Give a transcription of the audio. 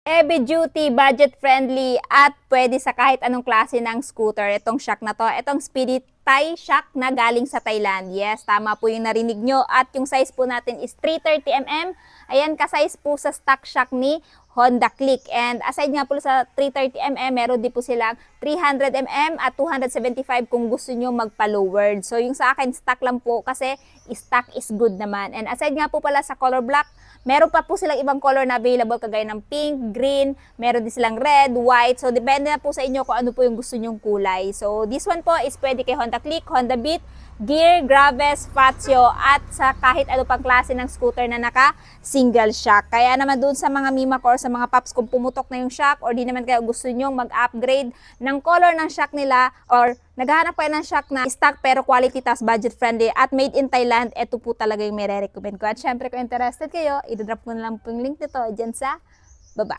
Heavy duty, budget friendly at pwede sa kahit anong klase ng scooter. Itong shock na to, itong Speedy Thai shock na galing sa Thailand. Yes, tama po yung narinig nyo. At yung size po natin is 330mm. Ayan, ka-size po sa stock shock ni Honda Click. And aside nga po sa 330mm, meron din po silang 300mm at 275 kung gusto nyo magpa-lowered. So yung sa akin, stock lang po kasi stock is good naman. And aside nga po pala sa color black, meron pa po silang ibang color na available kagaya ng pink, green, meron din silang red, white. So, depende na po sa inyo kung ano po yung gusto nyong kulay. So, this one po is pwede kay Honda Click, Honda Beat, Gear, Graves, Fazio, at sa kahit ano pang klase ng scooter na naka-single shock. Kaya naman doon sa mga Mimac or sa mga Paps kung pumutok na yung shock or di naman kayo gusto nyong mag-upgrade ng color ng shock nila or naghahanap kayo ng shock na stock pero quality tas budget friendly at made in Thailand, ito po talaga yung may recommend ko. At syempre kung interested kayo, idodrop ko na lang po yung link nito dyan sa baba.